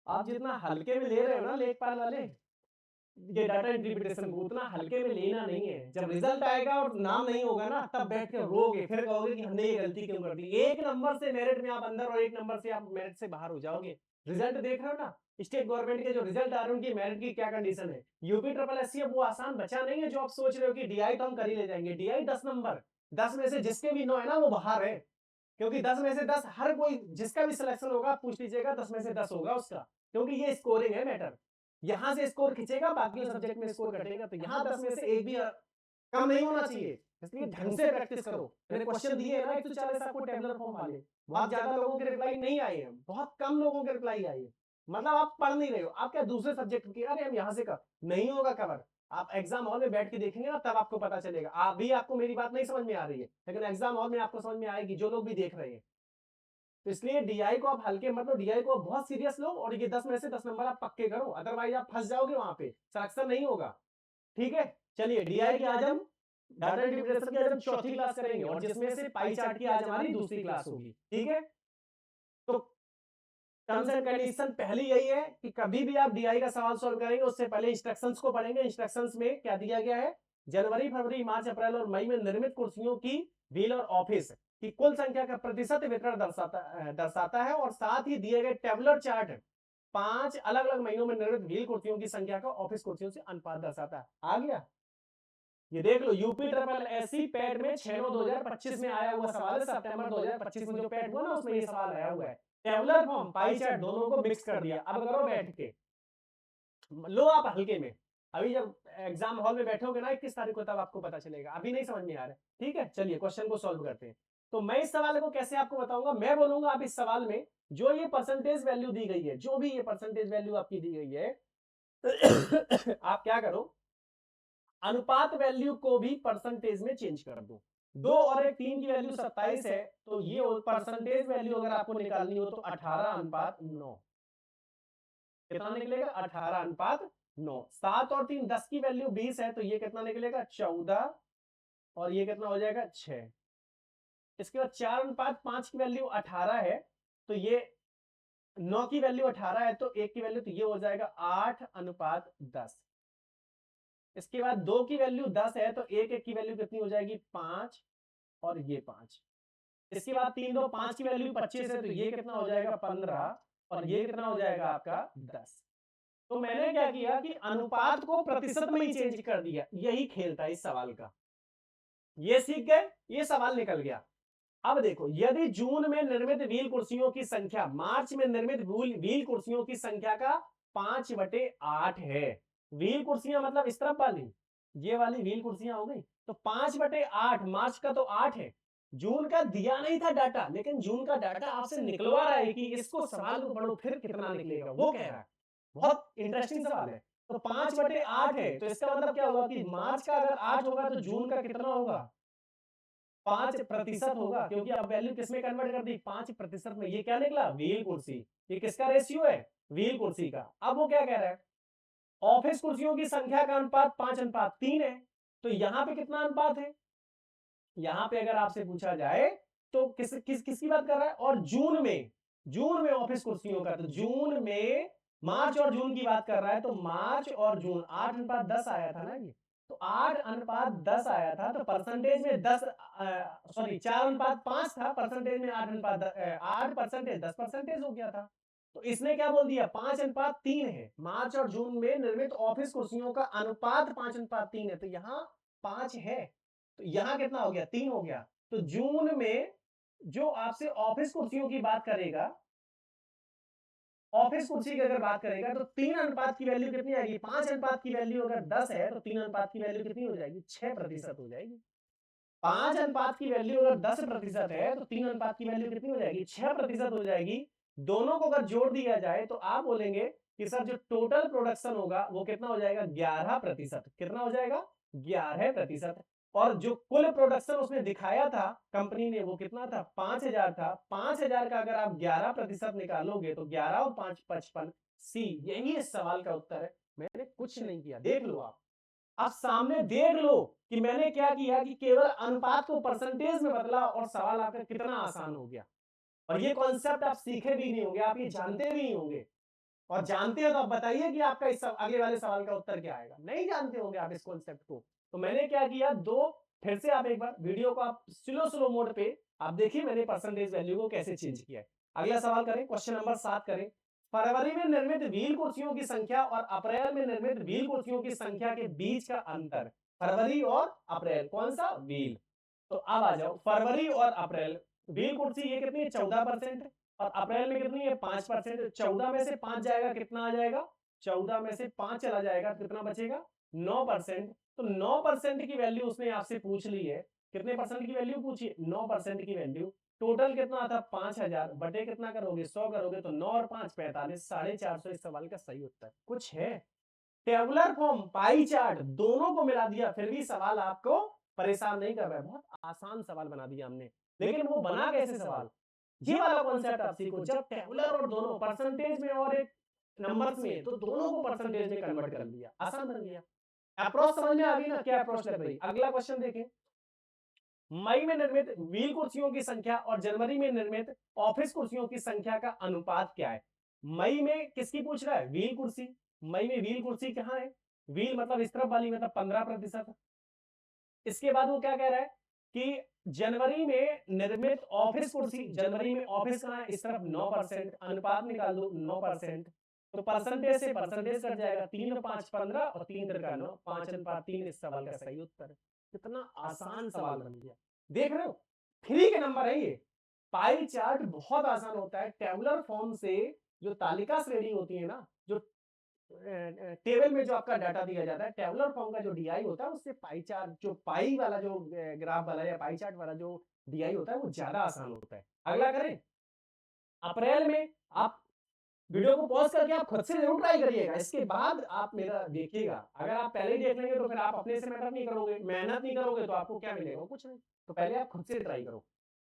आप जितना हल्के में ले रहे हो ना लेखपाल वाले ये डाटा इंटरप्रिटेशन को, उतना हल्के में लेना नहीं है। जब रिजल्ट आएगा और नाम नहीं होगा ना, तब बैठ के रोगे, फिर कहोगे कि हमने ये गलती क्यों कर दी। एक नंबर से मेरिट में आप अंदर और एक नंबर से आप मेरिट से बाहर हो जाओगे। रिजल्ट देख रहे हो ना, स्टेट गवर्नमेंट के जो रिजल्ट आ रहे हैं उनकी मेरिट की क्या कंडीशन है। यूपी ट्रिपल एससी अब वो आसान बचा नहीं है जो आप सोच रहे हो कि डीआई तो हम कर ही ले जाएंगे। डीआई 10 नंबर, 10 में से जिसके भी 9 है ना वो बाहर है, क्योंकि 10 में से 10 हर कोई जिसका भी सिलेक्शन होगा आप पूछ लीजिएगा 10 में से 10 होगा उसका, क्योंकि ये स्कोरिंग है मैटर। यहां से स्कोर खींचेगा, बाकी सब्जेक्ट में स्कोर कटेगा, तो यहाँ 10 में से एक भी कम नहीं होना चाहिए। इसलिए ढंग से प्रैक्टिस करो। मैंने क्वेश्चन दिए है ना 140 आपको टेबलर फॉर्म वाले, बहुत ज्यादा लोगों के रिप्लाई नहीं आए हैं, बहुत कम लोगों के रिप्लाई आए हैं। मतलब आप पढ़ नहीं रहे हो, आप क्या दूसरे सब्जेक्ट की, अरे हम यहाँ से कर, नहीं होगा कवर। आप एग्जाम हॉल में बैठ के देखेंगे ना तब आपको पता चलेगा। अभी आपको मेरी बात नहीं समझ में आ रही है, लेकिन एग्जाम हॉल में आपको समझ में आएगी, जो लोग भी देख रहे हैं। तो इसलिए डीआई को आप हल्के मत लो, डीआई को बहुत सीरियस लो, और ये 10 में से 10 नंबर आप पक्के करो, अदरवाइज आप फंस जाओगे, वहां पे सिलेक्शन नहीं होगा। ठीक है, चलिए डीआई की आज हम डाटा इंटरप्रिटेशन की आज हम चौथी क्लास करेंगे, और जिसमें से पाई चार्ट की आज हमारी दूसरी क्लास होगी। ठीक है, तो टर्म्स एंड कंडीशन पहली यही है कि कभी भी आप डीआई का सवाल सॉल्व करेंगे उससे पहले इंस्ट्रक्शंस को पढ़ेंगे। इंस्ट्रक्शंस में क्या दिया गया है, जनवरी फरवरी मार्च अप्रैल और मई में निर्मित कुर्सियों की व्हील और ऑफिस की कुल संख्या का प्रतिशत वितरण दर्शाता है, और साथ ही दिए गए टेबुलर चार्ट 5 अलग अलग महीनों में निर्मित व्हील कुर्सियों की संख्या का ऑफिस कुर्सियों से अनुपात दर्शाता है। आ गया, ये देख लो, यूपी ट्रिपल एससी पैड में 6/9/2025 में आया हुआ सवाल है। सितंबर 2025 में जो पैड हुआ ना उसमें ये सवाल आया हुआ है। टेबुलर फॉर्म पाई चार्ट दोनों को मिक्स कर दिया। अब करो बैठ के, लो आप हल्के में। अभी जब एग्जाम हॉल में बैठोगे ना 21 तारीख को, तब आपको पता चलेगा, अभी नहीं समझ में आ रहा है। ठीक है, चलिए क्वेश्चन को सॉल्व करते हैं। तो मैं इस सवाल को कैसे आपको बताऊंगा, मैं बोलूंगा आप इस सवाल में जो ये परसेंटेज वैल्यू दी गई है, जो भी ये परसेंटेज वैल्यू आपकी दी गई है आप क्या करो, अनुपात वैल्यू को भी परसेंटेज में चेंज कर दो। 2 और 1 3 की वैल्यू 27 है, तो ये परसेंटेज वैल्यू अगर आपको निकालनी हो तो 18:9। कितना निकलेगा, 18:9। 7 और 3 10 की वैल्यू 20 है, तो ये कितना निकलेगा, 14, और ये कितना हो जाएगा, 6। इसके बाद 4:5 की वैल्यू 18 है, तो ये 9 की वैल्यू 18 है, तो 1 की वैल्यू, तो ये हो जाएगा 8:10। इसके बाद 2 की वैल्यू 10 है, तो 1 की वैल्यू कितनी हो जाएगी, 5, और ये 5। इसके बाद 3 2 5 की वैल्यू 25 है, तो ये कितना हो जाएगा, 15, और ये कितना हो जाएगा आपका 10। तो मैंने क्या किया कि अनुपात को प्रतिशत में ही चेंज कर दिया। यही खेल था इस सवाल का, ये सीख गए, ये सवाल निकल गया। अब देखो, यदि जून में निर्मित व्हील कुर्सियों की संख्या मार्च में निर्मित व्हील कुर्सियों की संख्या का 5/8 है। व्हील कुर्सियां मतलब इस तरफ वाली, ये वाली व्हील कुर्सियां हो गई, तो 5/8, मार्च का तो 8 है। जून का दिया नहीं था डाटा, लेकिन जून का डाटा आपसे निकलवा रहा है कि इसको सवाल को पढ़ो फिर कितना निकलेगा, वो कह रहा है। बहुत इंटरेस्टिंग सवाल है। तो 5/8 है, तो इसका मतलब क्या होगा कि मार्च का अगर 8 होगा तो जून का कितना होगा, 5% होगा, क्योंकि अब वैल्यू किसमें कन्वर्ट कर दी, 5% में। ये क्या निकला, व्हील कुर्सी। ये किसका रेशियो है, व्हील कुर्सी का। अब वो क्या कह रहा है, ऑफिस कुर्सियों की संख्या का अनुपात 5:3 है, तो यहां पे कितना अनुपात है, यहां पे अगर आपसे पूछा जाए तो किसकी बात कर रहा है, और जून में ऑफिस कुर्सियों का, तो जून में मार्च और जून की बात कर रहा है, तो मार्च और जून 8:10 आया था ना ये, तो 8:10 आया था, तो परसेंटेज में 10, सॉरी 4:5 था, परसेंटेज में 8% 10% हो गया था। तो इसने क्या बोल दिया, 5:3 है। मार्च और जून में निर्मित ऑफिस कुर्सियों का अनुपात 5:3 है, तो यहाँ 5 है, तो यहां कितना हो गया, 3 हो गया। तो जून में जो आपसे ऑफिस कुर्सियों की बात करेगा, ऑफिस कुर्सी की अगर बात करेगा, तो 3 अनुपात की वैल्यू कितनी आएगी, 5 अनुपात की वैल्यू अगर 10 है, तो 3 अनुपात की वैल्यू कितनी हो जाएगी, 6% हो जाएगी। 5 अनुपात की वैल्यू अगर 10% है, तो 3 अनुपात की वैल्यू कितनी हो जाएगी, 6% हो जाएगी। दोनों को अगर जोड़ दिया जाए तो आप बोलेंगे कि सर जो टोटल प्रोडक्शन होगा वो कितना हो जाएगा, 11%। कितना हो जाएगा, 11%। और जो कुल प्रोडक्शन उसने दिखाया था कंपनी ने, वो कितना था, 5,000 था। 5,000 का अगर आप 11% निकालोगे तो 11 और 5 55। सी, यही इस सवाल का उत्तर है। मैंने कुछ नहीं किया, देख लो आप सामने देख लो कि मैंने क्या किया कि केवल अनुपात को परसेंटेज में बदला, और सवाल आपका कितना आसान हो गया। और ये कॉन्सेप्ट आप सीखे भी नहीं होंगे, आप ये जानते भी नहीं होंगे। और जानते हो तो आप बताइए कि आपका इस अगले वाले सवाल का उत्तर क्या आएगा। नहीं जानते होंगे आप इस कॉन्सेप्ट को। तो मैंने क्या किया, दो, फिर से आप एक बार वीडियो को आप स्लो मोड पे आप देखिए मैंने परसेंटेज वैल्यू को कैसे चेंज किया है। अगला सवाल करें, क्वेश्चन नंबर 7 करें। फरवरी में निर्मित व्हील कुर्सियों की संख्या और अप्रैल में निर्मित व्हील कुर्सियों की संख्या के बीच का अंतर। फरवरी और अप्रैल, कौन सा? व्हील। तो अब आ जाओ, फरवरी और अप्रैल व्हील कुर्सी ये कितनी है? 14% और अप्रैल में कितनी है? 5%। 14 में से 5 जाएगा, कितना आ जाएगा? 14 में से 5 चला जाएगा, कितना बचेगा? 9%। तो 9% की वैल्यू उसने आपसे पूछ ली है। कितने परसेंट की वैल्यू पूछी है? 9% की वैल्यू। टोटल कितना था? 5000 बटे कितना करोगे? 100 करोगे तो 9 और 5 45, 450 इस सवाल का सही उत्तर। कुछ है? टेबुलर फॉर्म, पाई चार्ट दोनों को मिला दिया, फिर भी सवाल आपको परेशान नहीं कर रहा है। बहुत आसान सवाल बना दिया हमने। लेकिन वो बना कैसे सवाल? ये वाला कॉन्सेप्ट आप सीखो, जब टेबुलर और दोनों परसेंटेज में और एक नंबर्स में, तो दोनों को परसेंटेज में कन्वर्ट कर लिया, आसान बन गया। अप्रोच समझ में आ गई ना, क्या अप्रोच लग रही? अगला क्वेश्चन देखें। मई में निर्मित व्हील कुर्सियों की संख्या और जनवरी में निर्मित ऑफिस कुर्सियों की संख्या का अनुपात क्या है? मई में किसकी पूछ रहा है? व्हील कुर्सी। मई में व्हील कुर्सी कहां है? व्हील मतलब इस तरफ वाली, मतलब 15%। इसके बाद वो क्या कह रहा है कि जनवरी में निर्मित ऑफिस कुर्सी, जनवरी में ऑफिस कहां है? इस तरफ 9%। अनुपात निकाल दो, 9%। तो परसेंटेज से परसेंटेज कट जाएगा, 3 और 5 15 और 3 3 9, 5:3 इस सवाल का सही उत्तर है। कितना आसान सवाल बन गया, देख रहे हो? फ्री के नंबर है ये। पाई चार्ट बहुत आसान होता है। टेबुलर फॉर्म से जो तालिका श्रेणी होती है ना, जो टेबल में जो आपका डाटा दिया जाता है, टेबुलर फॉर्म का जो डीआई होता है, उससे पाई चार्ट, जो पाई वाला जो ग्राफ वाला या पाई चार्ट वाला जो डीआई होता है, वो ज्यादा आसान होता है। अगला करें। अप्रैल में आप वीडियो को पॉज करके आप खुद से जरूर ट्राई करिएगा, इसके बाद आप मेरा देखिएगा। अगर आप पहले ही देख लेंगे तो फिर आप अपने से मेहनत नहीं करोगे, मेहनत नहीं करोगे तो आपको क्या मिलेगा? कुछ नहीं। तो पहले आप खुद से ट्राई करो।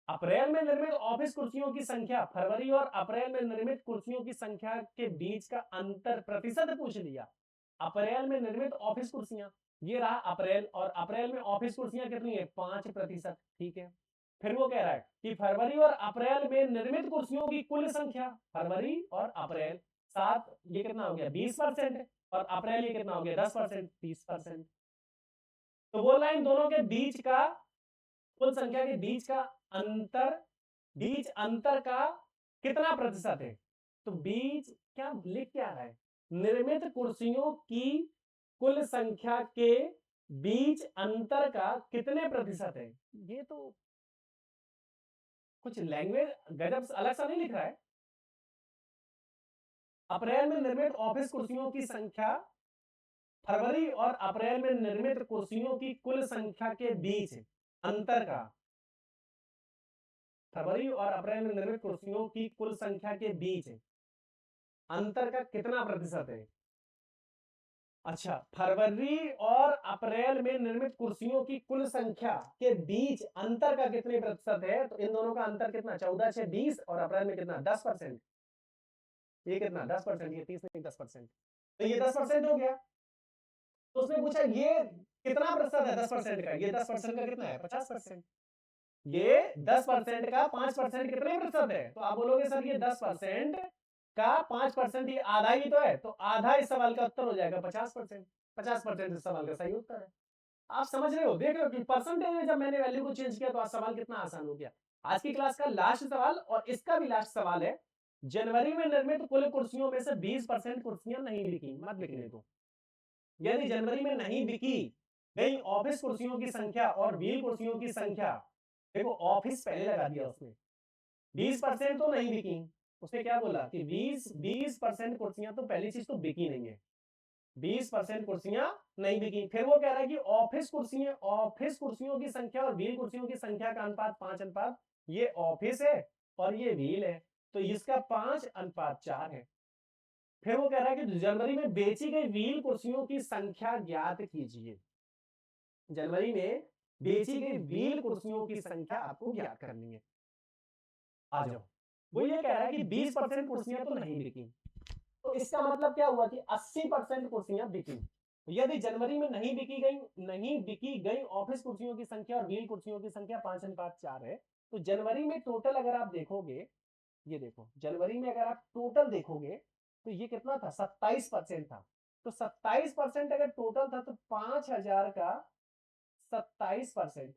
अप्रैल में निर्मित ऑफिस कुर्सियों की संख्या, फरवरी और अप्रैल में निर्मित कुर्सियों की संख्या के बीच का अंतर प्रतिशत पूछ लिया। अप्रैल में निर्मित ऑफिस कुर्सियां, ये रहा अप्रैल, और अप्रैल में ऑफिस कुर्सियां कितनी है? 5%। ठीक है। फिर वो कह रहा है कि फरवरी और अप्रैल में निर्मित कुर्सियों की कुल संख्या, फरवरी और अप्रैल 7, ये कितना हो गया? 20%। और अप्रैल ये कितना हो गया? 10%, 30%। तो बोल रहा है इन दोनों के बीच का, कुल संख्या के बीच का अंतर, बीच अंतर का कितना प्रतिशत है? तो बीच क्या लिख क्या रहा है? निर्मित कुर्सियों की कुल संख्या के बीच अंतर का कितने प्रतिशत है? ये तो कुछ लैंग्वेज गजब अलग सा नहीं लिख रहा है। अप्रैल में निर्मित ऑफिस कुर्सियों की संख्या, फरवरी और अप्रैल में निर्मित कुर्सियों की कुल संख्या के बीच अंतर का, फरवरी और अप्रैल में निर्मित कुर्सियों की कुल संख्या के बीच अंतर का कितना प्रतिशत है? अच्छा, फरवरी और अप्रैल में निर्मित कुर्सियों की कुल संख्या के बीच अंतर का कितने प्रतिशत है? तो इन दोनों का अंतर कितना? 14 से 20, और अप्रैल में कितना? 10%। ये कितना? 10%। ये 30 नहीं, 10%। तो ये 10% हो गया। तो उसने पूछा ये कितना प्रतिशत है 10% का? ये 10% का कितना है? 50%। ये 10% का 5% कितने प्रतिशत है? तो आप बोलोगे सर ये 10% का 5%, ये आधा ही तो है। तो आधा इस सवाल का उत्तर हो जाएगा 50%। 50% इस सवाल का सही उत्तर है। आप समझ रहे हो? देख रहे हो कि परसेंटेज में जब मैंने वैल्यू को चेंज किया तो आज सवाल कितना आसान हो गया। आज की क्लास का लास्ट सवाल, और इसका भी लास्ट सवाल है। जनवरी में निर्मित कुल कुर्सियों में से 20% कुर्सियां नहीं बिकी, मत बिकने दो। यदि जनवरी में नहीं बिकी गई ऑफिस कुर्सियों की संख्या और व्हील कुर्सियों की संख्या, देखो ऑफिस पहले लगा दिया उसने, 20% तो नहीं बिकी। उसने क्या बोला कि 20% कुर्सियां तो पहली चीज तो बिकी नहीं है, 20% कुर्सियां नहीं बिकी। फिर वो कह रहा है कि ऑफिस कुर्सियों की संख्या और व्हील कुर्सियों की संख्या का अनुपात 5:, ये ऑफिस है और ये व्हील है, तो इसका 5:4 है। फिर वो कह रहा है कि जनवरी में बेची गई व्हील कुर्सियों की संख्या ज्ञात कीजिए। जनवरी में बेची गई व्हील कुर्सियों की संख्या आपको ज्ञात करनी है। आ जाओ। वो ये कह रहा है कि 20% कुर्सियां तो नहीं बिकी, तो इसका मतलब क्या हुआ कि 80% कुर्सियां बिकी। यदि जनवरी में नहीं बिकी गई ऑफिस कुर्सियों की संख्या और व्हील कुर्सियों की संख्या 5:4 है, तो जनवरी में टोटल अगर आप देखोगे, ये देखो जनवरी में अगर आप टोटल देखोगे तो ये कितना था, 27% था। तो 27% अगर टोटल था तो 5000 का 27%,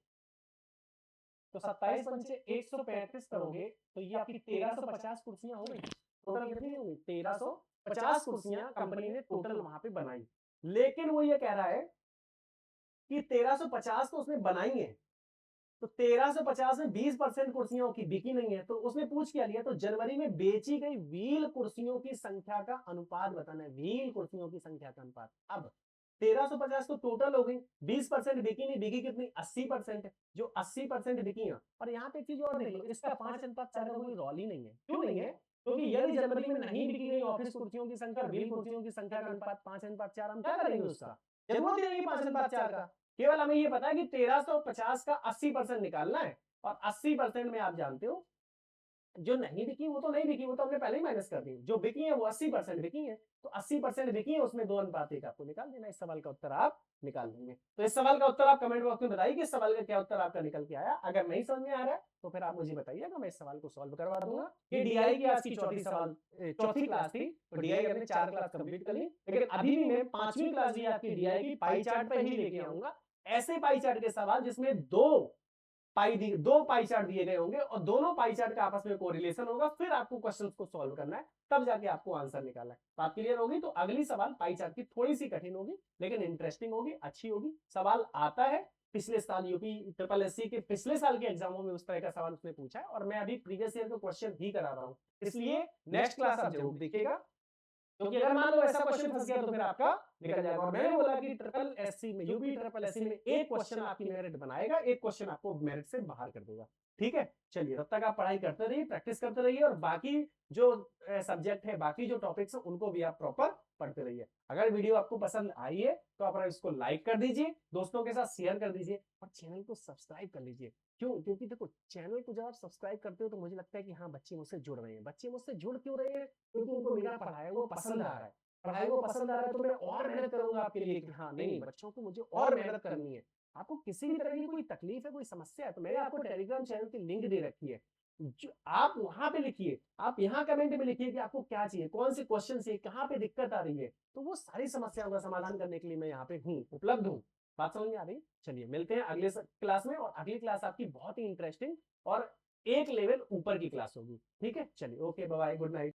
तो 27 पंचे 135 करोगे तो ये आपकी 1350 कुर्सियां हो गई। टोटल कितनी होगी, 1350 कुर्सियां कंपनी ने टोटल वहां पे बनाई। लेकिन वो ये कह रहा है कि 1350 तो उसने बनाई है, तो 1350 में 20% कुर्सियों की बिकी नहीं है, तो उसने पूछ क्या लिया, तो जनवरी में बेची गई व्हील कुर्सियों की संख्या का अनुपात बताना है, व्हील कुर्सियों की संख्या का अनुपात। अब 1350 तो टोटल हो गई, 20% बिकी नहीं, बिकी कितनी, 80%, जो 80% बिकी है। और यहाँ पे एक चीज और देख लो, इसका 5:4 का कोई रॉल ही नहीं है। क्यों नहीं है, क्योंकि यदि जनवरी में नहीं बिकी गई ऑफिस कुर्सियों की संख्या और व्हील कुर्सियों की संख्या का अनुपात 5:4, हम क्या करेंगे, उसका जरूरत ही नहीं है 5:4 का। केवल हमें ये पता है कि 1350 का 80% निकालना है, और 80% में आप जानते हो जो नहीं बिकी वो तो नहीं बिकी, वो तो हमने पहले ही माइनस कर दी। जो बिकी है वो 80% बिकी है, तो 80% बिकी है, उसमें 2:1 आपको निकाल देना। इस सवाल का उत्तर आप निकाल देंगे। तो इस सवाल का उत्तर आप कमेंट बॉक्स में बताइए कि इस सवाल का क्या उत्तर आपका निकल के आया। अगर नहीं समझ में आ रहा है तो फिर आप मुझे बताइएगा, मैं इस सवाल को सॉल्व करवा दूंगा। ये डीआई की आज की चौथी क्लास थी, तो डीआई हमने 4 क्लास कंप्लीट कर ली, लेकिन अभी भी मैं 5वीं क्लास भी आपकी डीआई की पाई चार्ट पे ही लेके आऊंगा। ऐसे पाई चार्ट के सवाल जिसमें दो पाई चार्ट दिए गए होंगे और दोनों पाई चार्ट का आपस में कोरिलेशन होगा, फिर आपको क्वेश्चंस को सॉल्व करना है, तब जाके आपको आंसर निकालना है। बात क्लियर होगी। तो अगली सवाल पाई चार्ट की थोड़ी सी कठिन होगी, लेकिन इंटरेस्टिंग होगी, अच्छी होगी। सवाल आता है, पिछले साल यूपी ट्रिपल एससी के पिछले साल के एग्जामों में उस तरह का सवाल उसने पूछा है, और मैं अभी प्रीवियस ईयर का क्वेश्चन ही करा रहा हूं, इसलिए नेक्स्ट क्लास आप जरूर देखिएगा, क्योंकि अगर मान लो ऐसा क्वेश्चन फंस गया तो फिर आपका निकल जाएगा। और मैंने बोला कि ट्रिपल एससी में, यूपी ट्रिपल एससी में एक क्वेश्चन आपकी मेरिट बनाएगा, एक क्वेश्चन आपको मेरिट से बाहर कर देगा। ठीक है, चलिए तब तक आप पढ़ाई करते रहिए, प्रैक्टिस करते रहिए, और बाकी जो सब्जेक्ट है, बाकी जो टॉपिक्स है, उनको भी आप प्रॉपर पढ़ते रहिए। अगर वीडियो आपको पसंद आई है तो आप इसको लाइक कर दीजिए, दोस्तों के साथ शेयर कर दीजिए, और चैनल को सब्सक्राइब कर लीजिए। क्यों, क्योंकि देखो चैनल को जब आप सब्सक्राइब करते हो तो मुझे लगता है कि हाँ, बच्चे मुझसे जुड़ रहे हैं। बच्चे मुझसे जुड़ क्यों रहे हैं, क्योंकि उनको मेरा पढ़ाया वो पसंद आ रहा है। पढ़ाई वो पसंद आ रहा है तो मैं और मेहनत करूंगा आपके लिए कि हाँ नहीं, बच्चों को मुझे और मेहनत करनी है। आपको किसी भी तरह की कोई तकलीफ है, कोई समस्या है, तो मैंने आपको टेलीग्राम चैनल की लिंक दे रखी है, जो आप वहां पे लिखिए, आप यहाँ कमेंट में लिखिए कि आपको क्या चाहिए, कौन से क्वेश्चन चाहिए, कहाँ पे दिक्कत आ रही है, तो वो सारी समस्याओं का समाधान करने के लिए मैं यहाँ पे हूँ, उपलब्ध हूँ। बात समझ में आ रही। चलिए मिलते हैं अगले क्लास में, और अगली क्लास आपकी बहुत ही इंटरेस्टिंग और एक लेवल ऊपर की क्लास होगी। ठीक है, चलिए ओके, बाय, गुड नाइट।